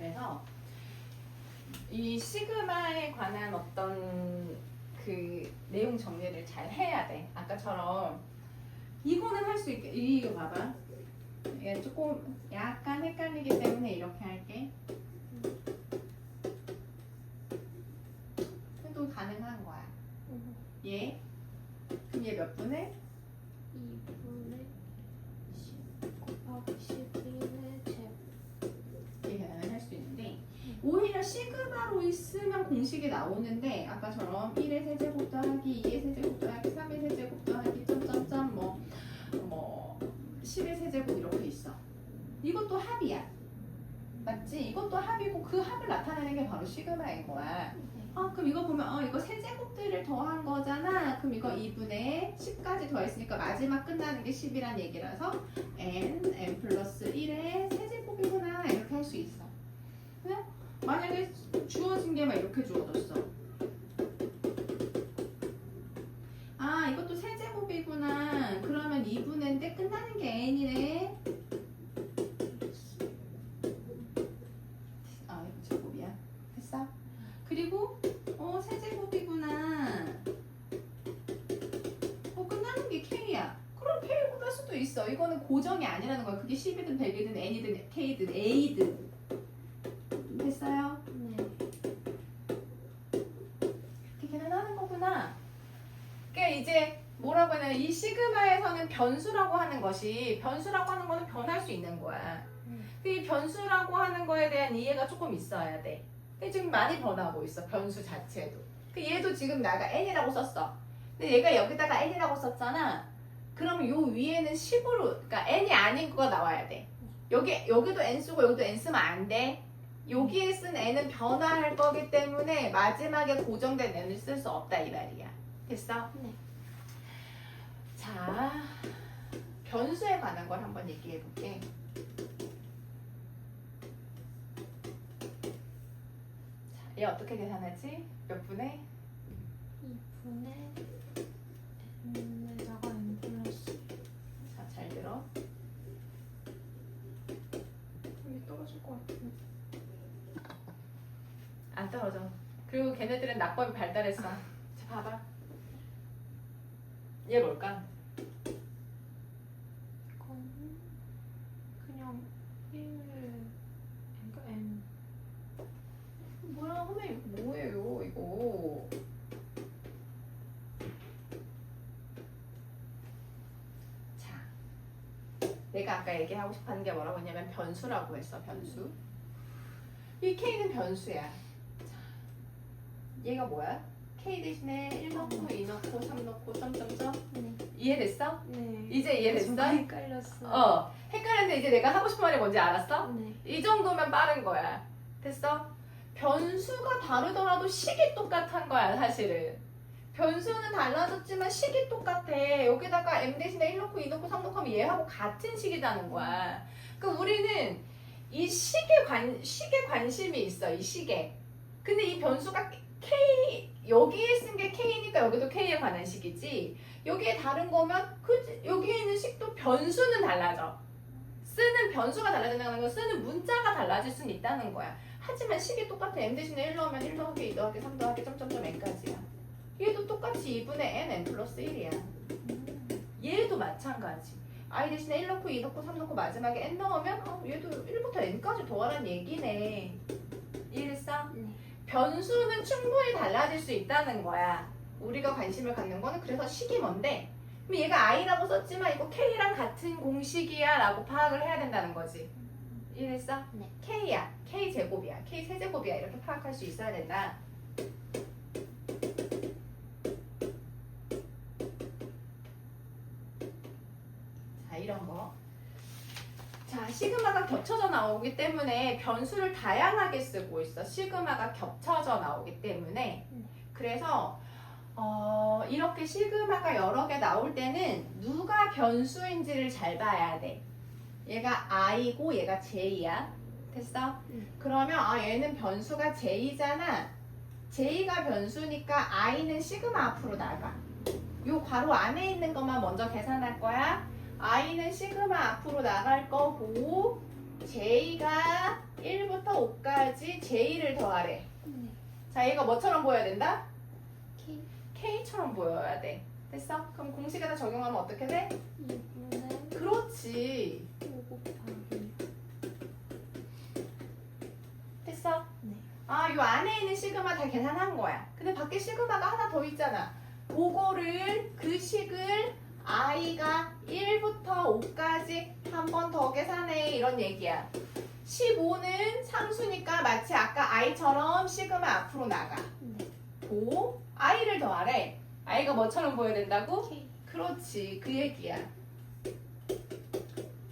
그래서 이 시그마에 관한 어떤 그 내용 정리를 잘 해야 돼. 아까처럼 이거는 할 수 있게. 이거 봐봐. 얘 조금 약간 헷갈리기 때문에 이렇게 할게. 또 가능한 거야. 얘. 그럼 얘 몇 분의? 2분의 10 곱하기 11의 제곱. 이렇게 계산을 할 수 있는데 오히려 시그마로 있으면 공식이 나오는데 아까처럼 1의 세제곱 더하기 2의 세제곱 더하기 3의 세제곱 더하기 점점점 뭐 10의 세제곱 이렇게 있어. 이것도 합이야. 맞지? 이것도 합이고 그 합을 나타내는 게 바로 시그마인 거야. 그럼 이거 보면 이거 세제곱들을 더한 거잖아. 그럼 이거 2분의 10까지 더했으니까 마지막 끝나는 게 10이란 얘기라서 n 플러스 1의 세제곱이구나 이렇게 할 수 있어. 그냥 만약에 주어진 게 막 이렇게 주어졌어. 이것도 세제곱이구나. 그러면 2분의인데 끝나는 게 n이네. 이거 제곱이야. 됐어? 그리고 세제곱이구나. 끝나는 게 k야. 그럼 k보다 수도 있어. 이거는 고정이 아니라는 거야. 그게 10이든 100이든 n이든 k든 a든. 됐어요? 네. 이렇게 계산하는 거구나. 그러니까 이제 뭐라고 하냐, 이 시그마에서는 변수라고 하는 것이, 변수라고 하는 거는 변할 수 있는 거야. 이 변수라고 하는 거에 대한 이해가 조금 있어야 돼. 근데 지금 많이 변하고 있어, 변수 자체도. 얘도 지금 나가 n이라고 썼어. 근데 얘가 여기다가 n이라고 썼잖아. 그러면 요 위에는 10으로, 그러니까 n이 아닌 거가 나와야 돼. 여기도 n 쓰고 여기도 n 쓰면 안 돼. 여기에 쓴 n은 변화할 거기 때문에 마지막에 고정된 n을 쓸 수 없다 이 말이야. 됐어? 네. 자, 변수에 관한 걸 한번 얘기해 볼게. 자, 얘 어떻게 계산하지? 몇 분의? 2분의 n에다가 n 플러스. 자, 잘 들어. 여기 떨어질 것 같은데. 안 떨어져. 그리고 걔네들은 낙법이 발달했어. 자, 봐봐. 얘 뭘까? 이거는 그냥 1, 그러니까 n. 뭐야, 선생님, 이거 뭐예요, 이거. 자, 내가 아까 얘기하고 싶었는 게 뭐라고 했냐면 변수라고 했어, 변수. 이 k는 변수야. 자, 얘가 뭐야? k 대신에 1 넣고 2 넣고 3 넣고 점점점. 네. 이해됐어? 네. 이제 이해됐어? 순간 헷갈렸어. 헷갈렸는데 이제 내가 하고 싶은 말이 뭔지 알았어? 네. 이 정도면 빠른 거야. 됐어? 변수가 다르더라도 식이 똑같은 거야, 사실은. 변수는 달라졌지만 식이 똑같아. 여기다가 m 대신에 1 넣고 2 넣고 3 넣고 하면 얘하고 같은 식이라는 거야. 그러니까 우리는 이 식에 관심이 있어, 이 식에. 근데 이 변수가 k, 여기에 쓴 게 k니까 여기도 k에 관한 식이지. 여기에 다른 거면 여기에 있는 식도 변수는 달라져. 쓰는 변수가 달라진다는 건 쓰는 문자가 달라질 수는 있다는 거야. 하지만 식이 똑같아. m 대신에 1 넣으면 1 더하기 2 더하기 3 더하기 점점점 n까지야. 얘도 똑같이 2분의 n 플러스 1이야. 얘도 마찬가지. i 대신에 1 넣고 2 넣고 3 넣고 마지막에 n 넣으면 얘도 1부터 n까지 더하라는 얘기네. 이해했어? 네. 변수는 충분히 달라질 수 있다는 거야. 우리가 관심을 갖는 거는 그래서 식이 뭔데? 그럼 얘가 i라고 썼지만 이거 k랑 같은 공식이야 라고 파악을 해야 된다는 거지. 이해했어? 네. k야. k 제곱이야. k 세제곱이야. 이렇게 파악할 수 있어야 된다. 자, 이런 거. 자, 시그마가 겹쳐져 나오기 때문에 변수를 다양하게 쓰고 있어. 시그마가 겹쳐져 나오기 때문에. 그래서 이렇게 시그마가 여러 개 나올 때는 누가 변수인지를 잘 봐야 돼. 얘가 i고 얘가 j야. 됐어? 그러면 얘는 변수가 j잖아. j가 변수니까 i는 시그마 앞으로 나가. 요 괄호 안에 있는 것만 먼저 계산할 거야. i는 시그마 앞으로 나갈 거고 j가 1부터 5까지 j를 더하래. 네. 자, 얘가 뭐처럼 보여야 된다? K k처럼 보여야 돼. 됐어? 그럼 공식에다 적용하면 어떻게 돼? 2분의 그렇지. 5 곱하기. 됐어? 네. 아, 요 안에 있는 시그마 다 계산한 거야. 근데 밖에 시그마가 하나 더 있잖아. 그거를, 그 식을 i가 1부터 5까지 한 번 더 계산해. 이런 얘기야. 15는 상수니까 마치 아까 i처럼 시그마 앞으로 나가. 네. 고, i를 더하래. i가 뭐처럼 보여야 된다고? K. 그렇지. 그 얘기야.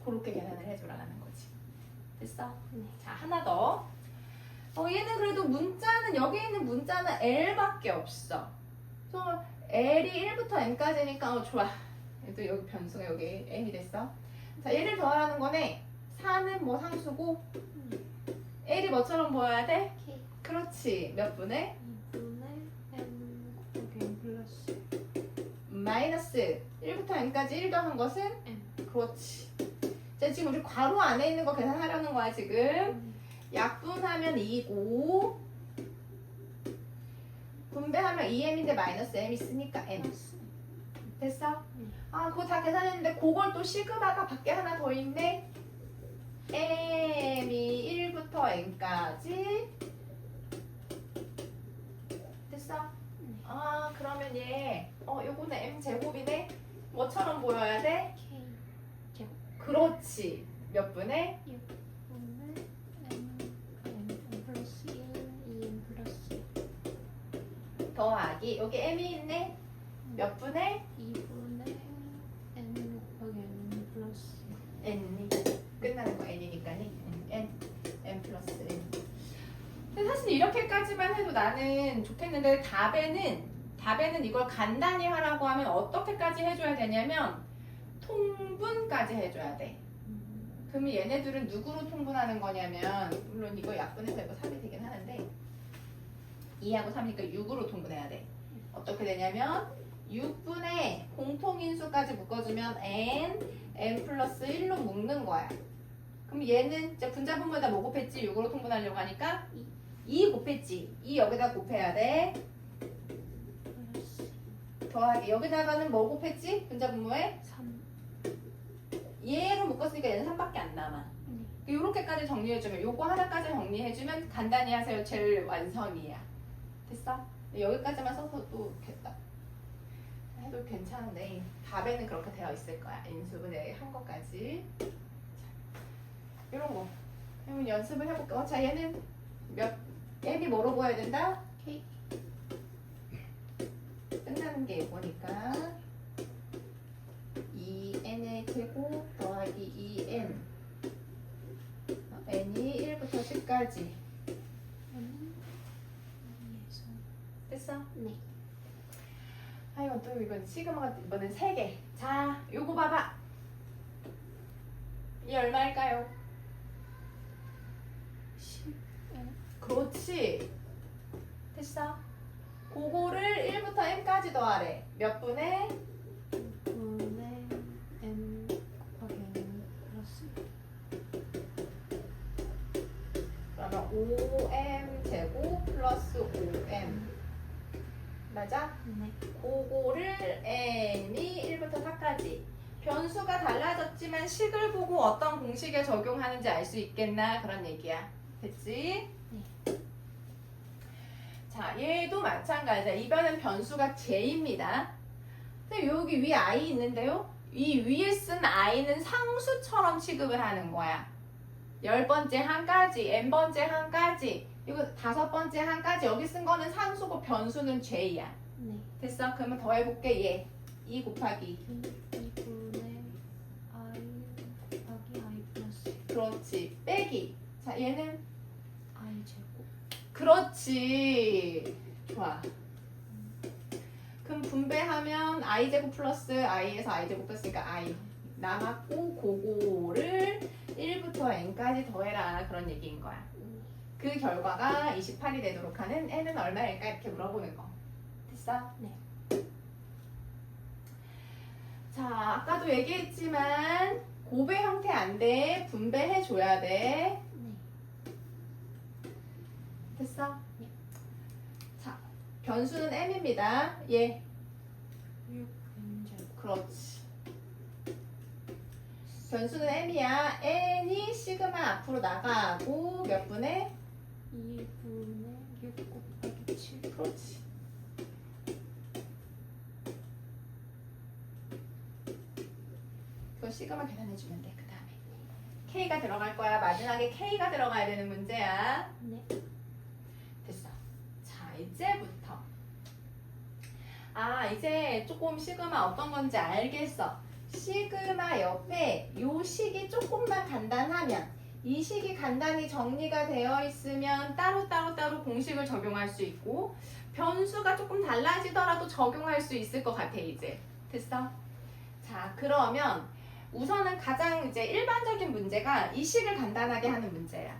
그렇게 계산을 해주라는 거지. 됐어? 네. 자, 하나 더. 얘는 그래도 문자는, 여기 있는 문자는 L밖에 없어. 그래서 L이 1부터 N까지니까, 좋아. 또 여기 변수가 여기 N이 됐어. 자, 얘를 더하라는 거네. 4는 뭐 상수고, L이 뭐처럼 보여야 돼? K. 그렇지. 몇 분의? 2분의 M 곱하기 M 플러스 마이너스 1부터 N까지 1 더한 것은? M. 그렇지. 자, 지금 우리 괄호 안에 있는 거 계산하려는 거야, 지금. 네. 약분하면 2고 분배하면 2m인데 마이너스 m 있으니까 m. 플러스. 됐어? 네. 아, 그거 다 계산했는데 그걸 또 시그마가 밖에 하나 더 있네. m이 1부터 n까지. 됐어? 네. 아, 그러면 요거는 m 제곱이네. 뭐처럼 보여야 돼? K. 제곱. 그렇지. 몇 분의? 6분의 M 플러스 1 2M 플러스 더하기. 여기 m이 있네. 몇 분의? 2분의 N 곱하기 N 플러스 n이 끝나는 거 n이니까 n 플러스 n. 근데 사실 이렇게까지만 해도 나는 좋겠는데 답에는 이걸 간단히 하라고 하면 어떻게까지 해줘야 되냐면 통분까지 해줘야 돼. 그러면 얘네들은 누구로 통분하는 거냐면 물론 이거 약분해서 이거 3이 되긴 하는데 2하고 3이니까 6으로 통분해야 돼. 어떻게 되냐면 6분의 공통인수까지 묶어주면 n 플러스 1로 묶는 거야. 그럼 얘는 이제 분자분모에다 뭐 곱했지? 6으로 통분하려고 하니까 2 곱했지? 2 여기다 곱해야 돼. 플러스 더하기 여기다가는 뭐 곱했지? 분자분모에 3. 얘로 묶었으니까 얘는 3밖에 안 남아. 네. 요렇게까지 정리해주면 요거 하나까지 정리해주면 간단히 하세요. 제일 완성이야. 됐어? 여기까지만 써서도 됐다. 해도 괜찮은데 답에는 그렇게 되어 있을 거야. 인수분해 한 것까지. 이런 거. 그러면 연습을 해볼까? 자, 얘는 n이 뭐로 보여야 된다? K. 끝나는 게 이거니까 2n의 제곱 더하기 2n n이 1부터 10까지 N 위에서 됐어? 네. 아이고 또 이건 시그마가 이번엔 3개. 자, 요거 봐봐. 이 얼마일까요? 10. 그렇지. 됐어? 그거를 1부터 n까지 더하래. 몇 분의? 6분의 M 곱하기 N 플러스 그러면 5m 제곱 플러스 5m 맞아? 네. 그거를 n이 1부터 4까지 변수가 달라졌지만 식을 보고 어떤 공식에 적용하는지 알 수 있겠나 그런 얘기야. 됐지? 네. 자, 얘도 마찬가지야. 이번엔 변수가 j입니다. 근데 여기 위에 i 있는데요? 이 위에 쓴 i는 상수처럼 취급을 하는 거야. 10번째 한까지, n번째 한까지, 이거 5번째 한까지 여기 쓴 거는 상수고 변수는 j야. 네. 됐어? 그러면 더해볼게. 얘 2 곱하기 2분의 I 곱하기 I 플러스 그렇지. 빼기. 자, 얘는 I 제곱. 그렇지. 좋아. 그럼 분배하면 i제곱 플러스 i에서 i제곱 뺐으니까 i 남았고 그거를 1부터 n까지 더해라 그런 얘기인 거야. 그 결과가 28이 되도록 하는 n은 얼마일까 이렇게 물어보는 거. 됐어? 네. 자, 아까도 얘기했지만 곱의 형태 안 돼. 분배해 줘야 돼. 네. 됐어? 네. 자, 변수는 m입니다. 예, 6 n제곱. 그렇지. 변수는 m이야. n이 시그마 앞으로 나가고 몇 분의? 2분의 6 곱하기 7. 그렇지. 그거 시그마 계산해주면 돼. 그 다음에 k가 들어갈 거야. 마지막에 k가 들어가야 되는 문제야. 네. 됐어. 자, 이제부터. 이제 조금 시그마 어떤 건지 알겠어. 시그마 옆에 요 식이 조금만 간단하면, 이 식이 간단히 정리가 되어 있으면 따로 공식을 적용할 수 있고, 변수가 조금 달라지더라도 적용할 수 있을 것 같아, 이제. 됐어? 자, 그러면 우선은 가장 이제 일반적인 문제가 이 식을 간단하게 하는 문제야.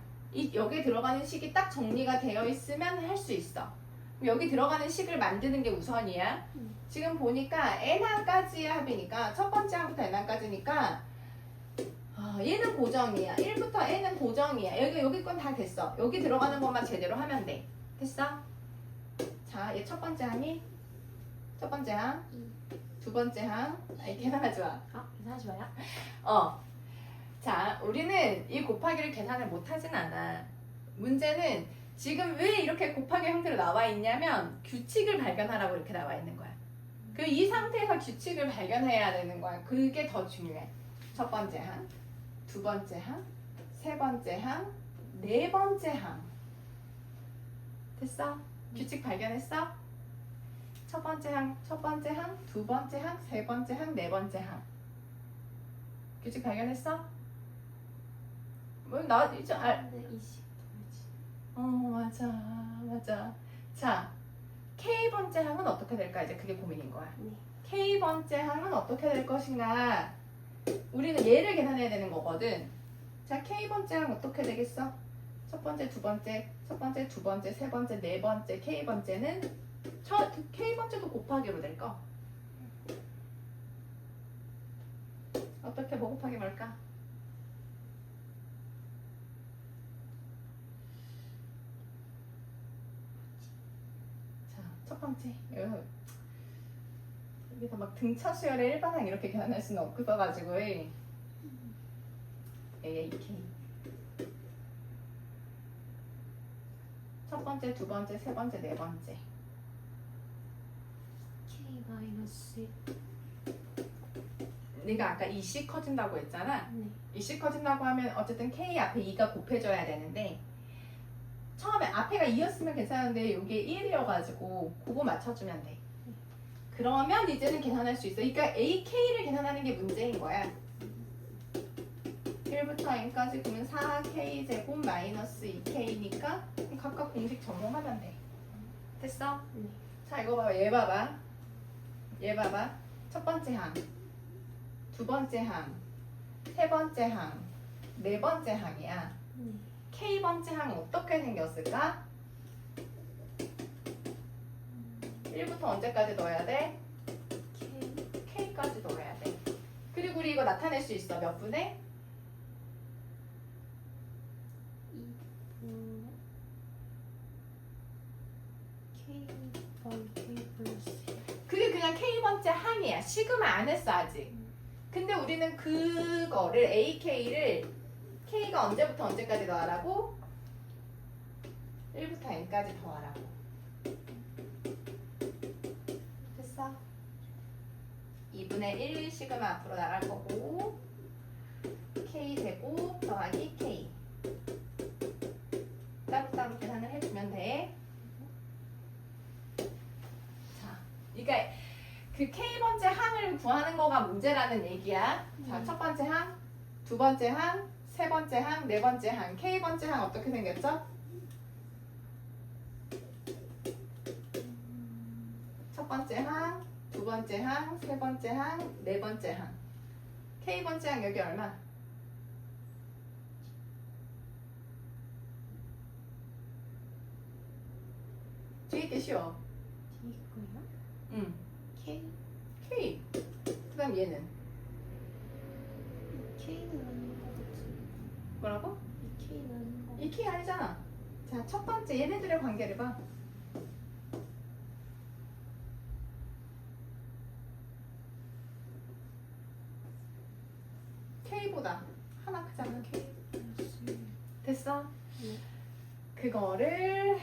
여기 들어가는 식이 딱 정리가 되어 있으면 할 수 있어. 여기 들어가는 식을 만드는 게 우선이야. 지금 보니까 n항까지의 합이니까 첫 번째 항부터 n항까지니까 얘는 고정이야. 1부터 n은 고정이야. 여기 건 다 됐어. 여기 들어가는 것만 제대로 하면 돼. 됐어? 자, 얘 첫 번째 항이 첫 번째 항, 두 번째 항. 계산하지 마. 계산하지 마요. 자, 우리는 이 곱하기를 계산을 못 하진 않아. 문제는 지금 왜 이렇게 곱하기 형태로 나와 있냐면 규칙을 발견하라고 이렇게 나와 있는 거야. 그 이 상태에서 규칙을 발견해야 되는 거야. 그게 더 중요해. 첫 번째 항, 두 번째 항, 세 번째 항, 네 번째 항. 됐어? 규칙 발견했어? 첫 번째 항, 두 번째 항, 세 번째 항, 네 번째 항. 규칙 발견했어? 나 이제 근데 20 더하지. 맞아. 자, K번째 항은 어떻게 될까? 이제 그게 고민인 거야. 네. K번째 항은 어떻게 될 것인가? 우리는 얘를 계산해야 되는 거거든. 자, K번째 항 어떻게 되겠어? 첫 번째, 두 번째, 세 번째, 네 번째, K번째는 K번째도 곱하기로 될 거. 어떻게 뭐 곱하기 뭘까? 첫 번째, 여기서 막 등차 수열의 일반항 이렇게 계산할 수는 없어가지고 AAK 첫 번째, 두 번째, 세 번째, 네 번째. K 마이너스 1. 네가 아까 이씨 커진다고 했잖아. 네. 이씨 커진다고 하면 어쨌든 K 앞에 2가 곱해져야 되는데 처음에 앞에가 2였으면 괜찮은데 이게 1이어가지고 그거 맞춰주면 돼. 그러면 이제는 계산할 수 있어. 그러니까 AK를 계산하는 게 문제인 거야. 1부터 n까지 그러면 4k제곱 마이너스 2k니까 각각 공식 적용하면 돼. 됐어? 네. 자, 이거 봐봐. 얘 봐봐. 첫 번째 항, 두 번째 항, 세 번째 항, 네 번째 항이야. 네. K번째 항 어떻게 생겼을까? 1부터 언제까지 넣어야 돼? K까지 넣어야 돼. 그리고 우리 이거 나타낼 수 있어. 몇 분의? 2분의 K 플러스 1. 그게 그냥 K번째 항이야. 시그마 안 했어 아직. 근데 우리는 그거를 AK를 K가 언제부터 언제까지 더하라고? 1부터 n까지 더하라고. 됐어? 2분의 1 시그마 앞으로 나갈 거고 K 제곱 더하기 K 따로따로 계산을 해주면 돼. 자, 그러니까 그 K번째 항을 구하는 거가 문제라는 얘기야. 자, 첫 번째 항, 두 번째 항, 세 번째 항, 네 번째 항. K번째 항 어떻게 생겼죠? 첫 번째 항, 두 번째 항, 세 번째 항, 네 번째 항. K번째 항 여기 얼마? 뒤에 게 쉬워. 뒤에 거요? 응. K. K. 그 다음 얘는? K 뭐라고? 이 K는 거. 이 K 아니잖아. 자, 첫 번째 얘네들의 관계를 봐. K보다 하나 크잖아. K 플러스 됐어? 네. 그거를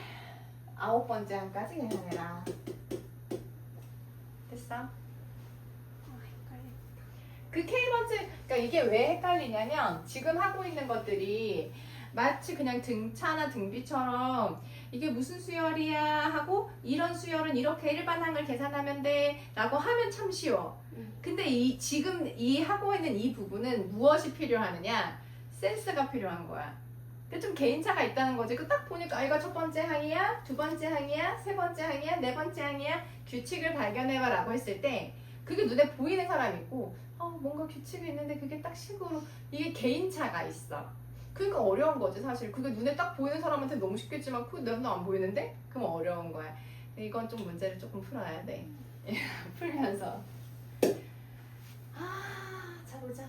9번째 항까지 계산해라. 됐어? 헷갈려. 그 K번째, 그러니까 이게 왜 헷갈리냐면 지금 하고 있는 것들이 마치 그냥 등차나 등비처럼 이게 무슨 수열이야 하고 이런 수열은 이렇게 일반항을 계산하면 돼 라고 하면 참 쉬워. 근데 지금 이 하고 있는 이 부분은 무엇이 필요하느냐? 센스가 필요한 거야. 근데 좀 개인차가 있다는 거지. 그 딱 보니까 이거 첫 번째 항이야, 두 번째 항이야, 세 번째 항이야, 네 번째 항이야. 규칙을 발견해봐 라고 했을 때 그게 눈에 보이는 사람이 있고 뭔가 규칙이 있는데 그게 딱 식으로 이게 개인차가 있어. 그러니까 어려운 거지 사실. 그게 눈에 딱 보이는 사람한테 너무 쉽겠지만 그 눈에 안 보이는데? 그럼 어려운 거야. 이건 좀 문제를 조금 풀어야 돼. 풀면서 자 보자.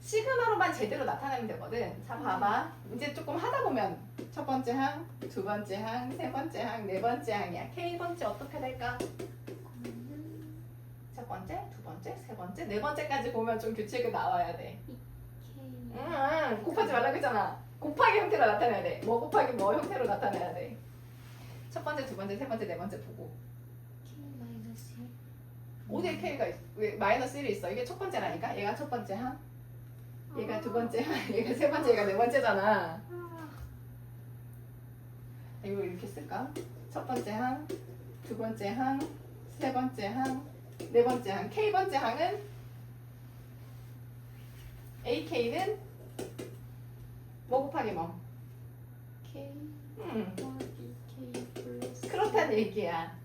시그마로만 제대로 나타내면 되거든. 자 봐봐. 이제 조금 하다 보면 첫 번째 항, 두 번째 항, 세 번째 항, 네 번째 항이야. K번째 어떻게 될까? 첫 번째, 두 번째, 세 번째, 네 번째까지 보면 좀 규칙이 나와야 돼. K 곱하지 말라고 했잖아. 곱하기 형태로 나타내야 돼. 뭐 곱하기 뭐 형태로 나타내야 돼. 첫 번째, 두 번째, 세 번째, 네 번째 보고. K 마이너스 1. 어디에 K가 왜 마이너스 1이 있어? 이게 첫 번째라니까? 얘가 첫 번째 항, 얘가 두 번째 항, 얘가 세 번째, 얘가 네 번째잖아. 이거 이렇게 쓸까? 첫 번째 항, 두 번째 항, 세 번째 항, 네 번째 항. K번째 항은 AK는 뭐 곱하기 뭐? K 음, 더하기 K 플러스 그렇다는 얘기야.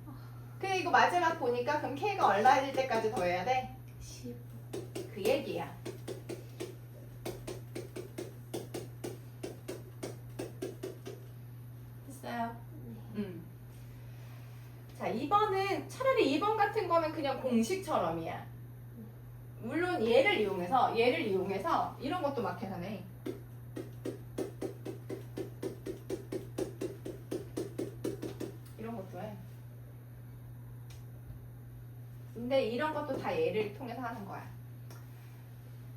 근데 이거 마지막 보니까 그럼 K가 얼마일 때까지 더해야 돼? 15. 그 얘기야. 됐어요? 자, 2번은 차라리 2번 같은 거는 그냥 공식처럼이야. 물론 얘를 이용해서 이런 것도 막 계산해. 이런 것도 해. 근데 이런 것도 다 얘를 통해서 하는 거야.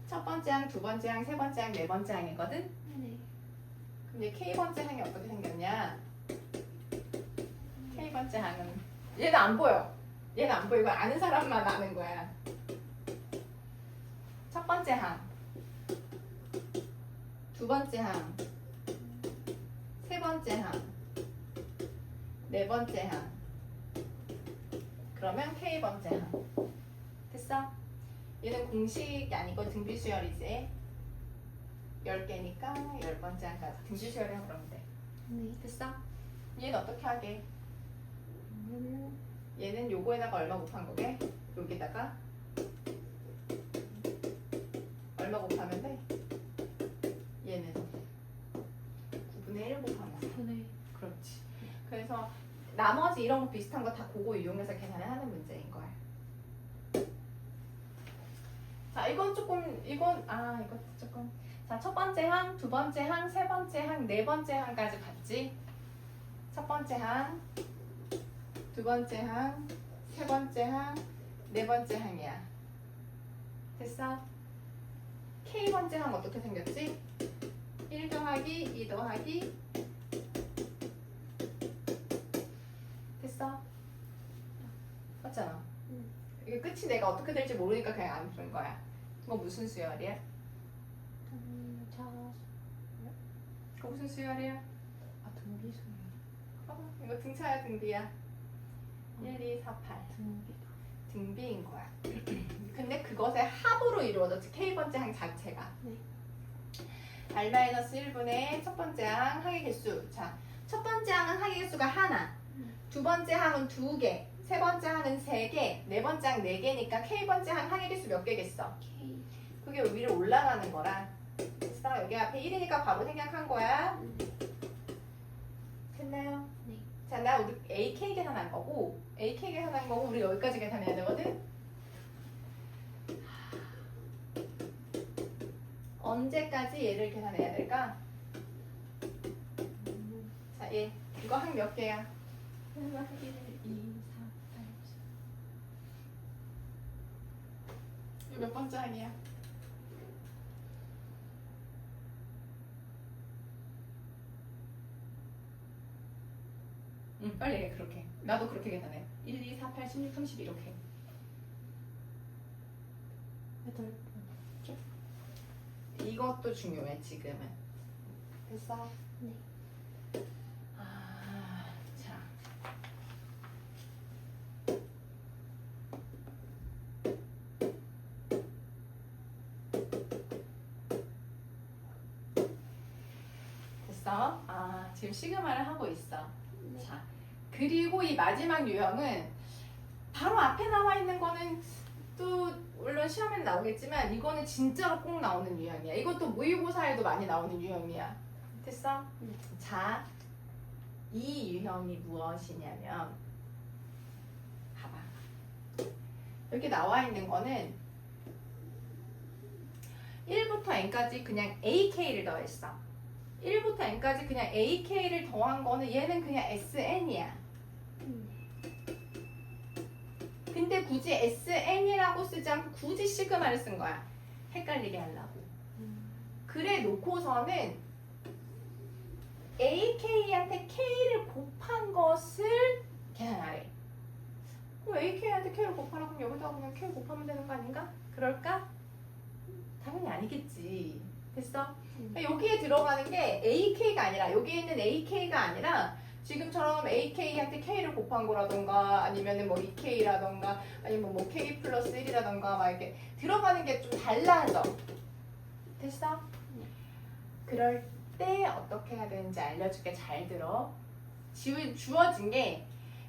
첫 번째 항, 두 번째 항, 세 번째 항, 네 번째 항이거든? 네. 근데 K번째 항이 어떻게 생겼냐? K번째 항은 얘는 안 보여. 얘는 안 보이고 아는 사람만 아는 거야. 첫 번째 항, 두 번째 항, 세 번째 항, 네 번째 항. 그러면 K번째 항. 됐어? 얘는 공식이 아니고 등비수열이지. 10개니까 10번째 항까지 등비수열이라고 그러면 돼. 네. 됐어? 얘는 어떻게 하게? 이거는 얘는 요거에다가 얼마 곱한 거게? 여기다가 얼마 곱하면 돼? 얘는 9분의 1 곱하면 돼. 9분의 그렇지. 그래서 나머지 이런 거 비슷한 거 다 그거 이용해서 계산을 하는 문제인 거야. 자, 이건 조금 이거 조금. 자, 첫 번째 항, 두 번째 항, 세 번째 항, 네 번째 항까지 봤지? 첫 번째 항, 두 번째 항, 세 번째 항, 네 번째 항이야. 됐어? K번째 항 어떻게 생겼지? 1 더하기 2 더하기 됐어? 맞잖아. 이게 끝이 내가 어떻게 될지 모르니까 그냥 안 푸는 거야. 그거 무슨 수열이야? 자 그거 무슨 수열이야? 등비수 이거 등차야 등비야? 1, 2, 4, 8 등비. 등비인 거야. 근데 그것의 합으로 이루어졌지. K번째 항 자체가. 네. R-1분의 첫 번째 항 항의 개수. 자, 첫 번째 항은 항의 개수가 하나, 두 번째 항은 2개, 세 번째 항은 3개, 네 번째 항 4개니까 K번째 항 항의 개수 몇 개겠어? K. 그게 위로 올라가는 거라. 그래서 여기 앞에 1이니까 바로 생략한 거야. 됐나요? 네. 자, 나 우리 AK 계산한 거고, AK 계산한 거고, 우리 여기까지 계산해야 되거든? 언제까지 얘를 계산해야 될까? 자, 얘 이거 한 몇 개야? 1, 2, 4, 8, 이거 몇 번째 항이야? 응, 빨리 해, 그렇게. 나도 그렇게 계산해. 1, 2, 4, 8, 16, 30 이렇게. 8번. 이것도 중요해, 지금은. 됐어? 네. 아, 자. 됐어? 아, 지금 시그마를 하고 있어. 네. 자, 그리고 이 마지막 유형은 바로 앞에 나와 있는 거는 또 물론 시험에는 나오겠지만 이거는 진짜로 꼭 나오는 유형이야. 이것도 모의고사에도 많이 나오는 유형이야. 됐어? 네. 자, 이 유형이 무엇이냐면 봐봐. 여기 나와 있는 거는 1부터 n까지 그냥 ak를 더했어. 1부터 n까지 그냥 ak를 더한 거는 얘는 그냥 sn이야. 근데 굳이 sn이라고 쓰지 않고 굳이 시그마를 쓴 거야. 헷갈리게 하려고. 그래 놓고서는 ak한테 k를 곱한 것을 계산하래. 그럼 ak한테 k를 곱하라 그럼 여기다가 그냥 k 곱하면 되는 거 아닌가? 그럴까? 당연히 아니겠지. 됐어? 그러니까 여기에 들어가는 게 ak가 아니라 여기에 있는 ak가 아니라 지금처럼 ak한테 k를 곱한 거라던가 아니면은 뭐 2k라던가 아니면 뭐 k 플러스 1이라던가 막 이렇게 들어가는 게 좀 달라져. 됐어? 그럴 때 어떻게 해야 되는지 알려줄게. 잘 들어. 주어진 게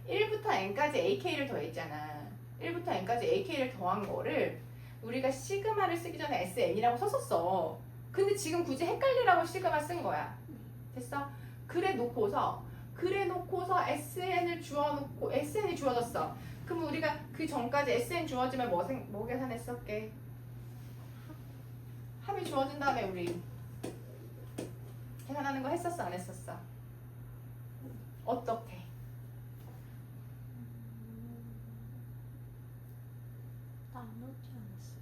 1부터 n까지 ak를 더했잖아. 1부터 n까지 ak를 더한 거를 우리가 시그마를 쓰기 전에 sn이라고 썼었어. 근데 지금 굳이 헷갈리라고 시그마 쓴 거야. 됐어? 그래 놓고서 sn을 주어놓고 sn이 주어졌어. 그럼 우리가 그 전까지 sn 주어지면 뭐 계산했었게? 합이 주어진 다음에 우리 계산하는 거 했었어 안 했었어? 어떻게? 나누지 않았어요.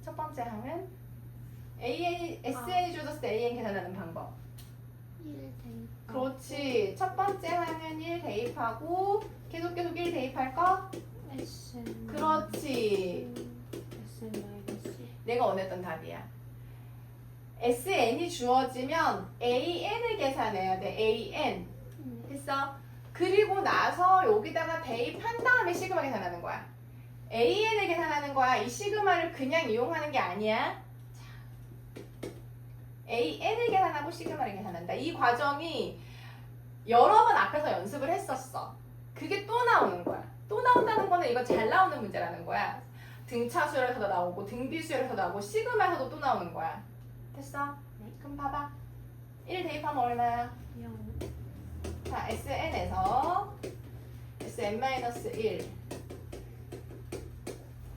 첫 번째 항은 sn이 주어졌을 때 an 계산하는 방법. 1 대입. 그렇지. 첫 번째 항은 1 대입하고 계속 1 대입할 거? SN. 그렇지. SN 마이너스. 내가 원했던 답이야. sn이 주어지면 an을 계산해야 돼. an. 됐어? 그리고 나서 여기다가 대입한 다음에 시그마 계산하는 거야. an을 계산하는 거야. 이 시그마를 그냥 이용하는 게 아니야. an을 계산하고 시그마를 계산한다. 이 과정이 여러 번 앞에서 연습을 했었어. 그게 또 나오는 거야. 또 나온다는 거는 이거 잘 나오는 문제라는 거야. 등차수열에서도 나오고 등비수열에서도 나오고 시그마에서도 또 나오는 거야. 됐어? 네. 그럼 봐봐. 1 대입하면 얼마야? 0. 자, sn에서 sn-1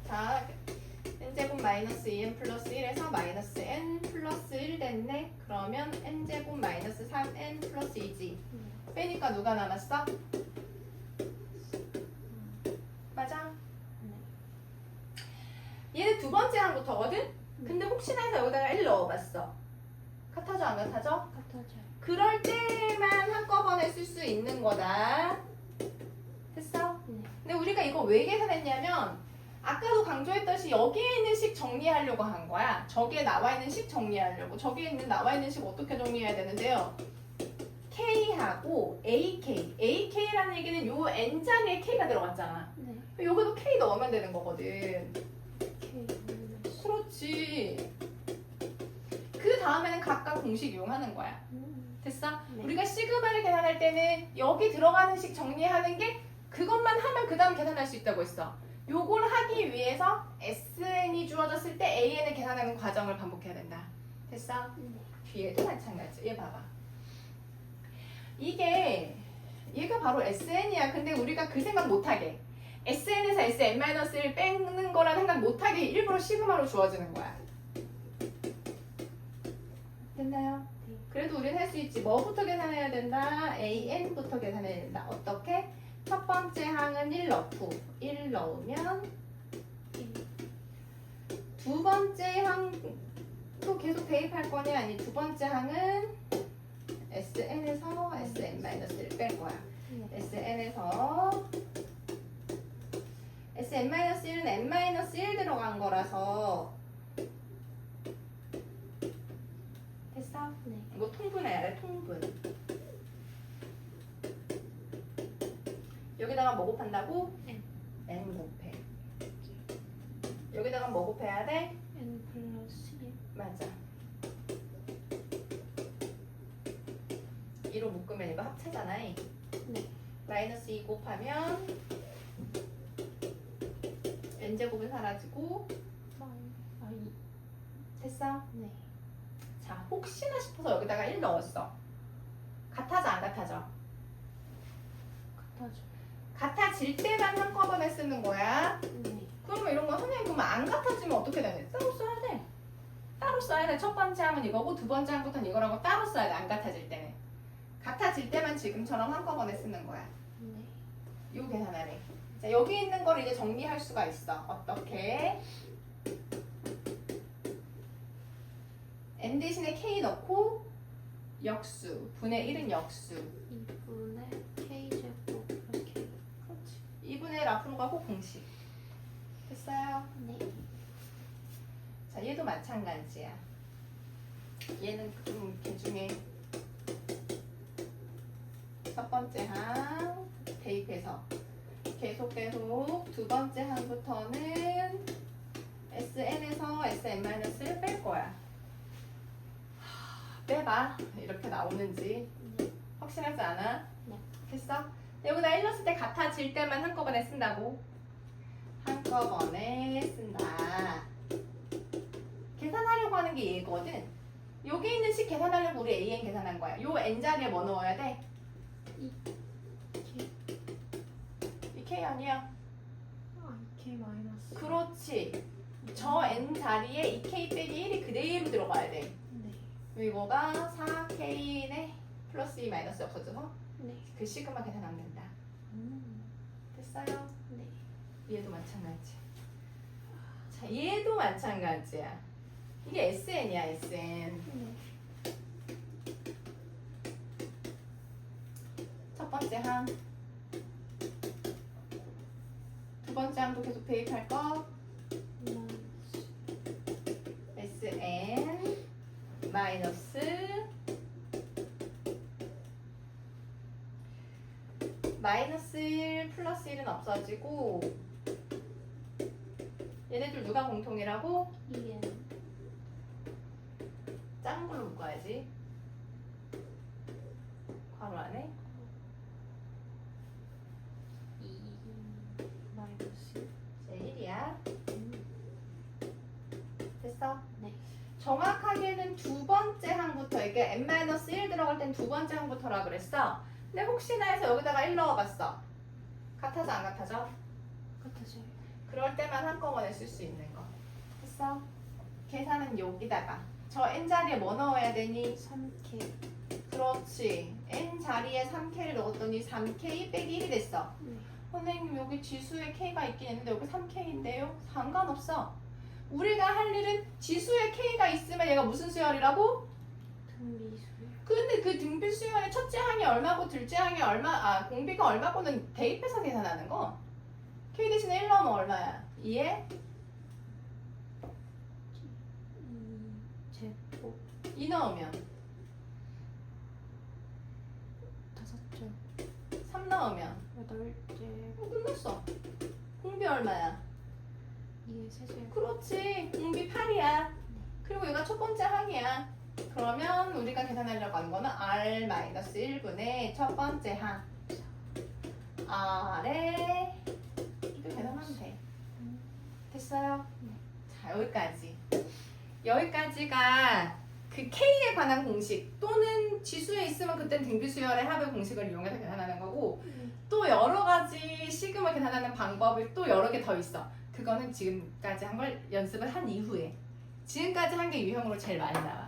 자, n제곱 마이너스 2n 플러스 1에서 마이너스 n 플러스 1 됐네. 그러면 n제곱 마이너스 3n 플러스 2지. 빼니까 누가 남았어? 맞아? 얘는 두 번째 항부터거든? 근데 혹시나 해서 여기다가 1 넣어봤어. 같아져 안 같아져? 같아져요. 그럴 때만 한꺼번에 쓸 수 있는 거다. 됐어? 네. 근데 우리가 이거 왜 계산했냐면 아까도 강조했듯이 여기에 있는 식 정리하려고 한 거야. 저기에 나와 있는 식 정리하려고. 저기에 나와 있는 식 어떻게 정리해야 되는데요? K하고 AK라는 얘기는 요 N자리에 K가 들어갔잖아. 네. 여기도 K 넣으면 되는 거거든. K 마이너스. 그렇지. 그 다음에는 각각 공식 이용하는 거야. 됐어? 네. 우리가 시그마를 계산할 때는 여기 들어가는 식 정리하는 게 그것만 하면 그 다음 계산할 수 있다고 했어. 요걸 하기 위해서 SN이 주어졌을 때 AN을 계산하는 과정을 반복해야 된다. 됐어? 네. 뒤에도 마찬가지. 얘 봐봐. 얘가 바로 SN이야. 근데 우리가 그 생각 못하게 SN에서 SN-1을 빼는 거라는 생각 못하게 일부러 시그마로 주어지는 거야. 됐나요? 네. 그래도 우리는 할 수 있지. 뭐부터 계산해야 된다? AN부터 계산해야 된다. 어떻게? 첫 번째 항은 1 넣고 1 넣으면 두 번째 항도 계속 대입할 거냐? 아니 두 번째 항은 SN에서 SN-1을 뺄 거야. 네. SN에서 SN-1은 N-1 들어간 거라서 됐어? 네. 이거 통분해야 돼, 통분. 여기다가 뭐 곱한다고? N. N 곱해. 여기다가 뭐 곱해야 돼? N 플러스 1. 맞아. 2로 묶으면 이거 합체잖아. 네. 마이너스 2 곱하면 n제곱은 사라지고 아, 2. 됐어? 네. 자, 혹시나 싶어서 여기다가 1 넣었어. 같아져 안 같아져? 같아져. 같아질 때만 한꺼번에 쓰는 거야. 네. 그러면 이런 거 선생님 그러면 안 같아지면 어떻게 되냐? 따로 써야 돼. 따로 써야 돼. 첫 번째 항은 이거고 두 번째 항부터는 이거라고 따로 써야 돼. 안 같아질 때는. 같아질 때만 지금처럼 한꺼번에 쓰는 거야. 네. 요 계산하래. 자, 여기 있는 걸 이제 정리할 수가 있어. 어떻게? n 대신에 k 넣고 역수. 분의 1은 역수. 2분의 K제곱 플러스 K. 그렇지. 2분의 1 앞으로 가고 공식. 됐어요? 네. 자, 얘도 마찬가지야. 얘는 좀 개중에 첫 번째 항 대입해서 계속 두 번째 항부터는 SN에서 SN-을 뺄 거야. 빼봐. 이렇게 나오는지 네. 확실하지 않아? 네. 됐어? 여기다 1 넣었을 때 같아질 때만 한꺼번에 쓴다고. 한꺼번에 쓴다. 계산하려고 하는 게 얘거든. 여기 있는 식 계산하려고 우리 AN 계산한 거야. 요 N자리에 뭐 넣어야 돼? K. 이 K 아니야. 아, K 마이너스. 그렇지. 저 N자리에 이 K 빼기 1이 그대로 들어가야 돼. 네. 이거가 4K네 플러스 2 마이너스 없어져서 네. 그 시그마 계산하면 된다. 됐어요? 네. 얘도 마찬가지. 자, 얘도 마찬가지야. 이게 SN이야, SN. 네. 첫 번째 항. 두 번째 항도 계속 대입할 거. 마이너스. SN 마이너스 마이너스 1 플러스 1은 없어지고 얘네들 누가 공통이라고? 2N. 작은 걸로 묶어야지. 괄호 안에 2 마이너스. 제 1이야. 음. 됐어? 네. 정확하게는 두 번째 항부터 이게 n-1 들어갈 땐 두 번째 항부터라 그랬어. 근데 혹시나 해서 여기다가 1 넣어봤어. 같아져 안 같아져? 같아져요. 그럴 때만 한꺼번에 쓸 수 있는 거. 됐어? 계산은 여기다가 저 n자리에 뭐 넣어야 되니? 3K. 그렇지. n자리에 3k를 넣었더니 3k 빼기 1이 됐어. 네. 선생님 여기 지수에 k가 있긴 했는데 여기 3k인데요? 상관없어. 우리가 할 일은 지수에 k가 있으면 얘가 무슨 수열이라고? 등비수요. 근데 그 등비 수열의 첫째 항이 얼마고 둘째 항이 얼마, 공비가 얼마고는 대입해서 계산하는 거. k 대신에 1 넣으면 얼마야? 2에 2제곱 2 넣으면 5점 3 넣으면 8제곱 끝났어. 공비 얼마야? 2의 세제곱. 그렇지. 공비 8이야. 그리고 얘가 첫 번째 항이야. 그러면 우리가 계산하려고 하는 거는 R-1분의 첫 번째 항. R에 이거 계산하면 돼. 됐어요? 네. 자, 여기까지. 여기까지가 그 K에 관한 공식 또는 지수에 있으면 그땐 등비수열의 합의 공식을 이용해서 계산하는 거고 또 여러 가지 시그마 계산하는 방법이 또 여러 개 더 있어. 그거는 지금까지 한 걸 연습을 한 이후에 지금까지 한 게 유형으로 제일 많이 나와.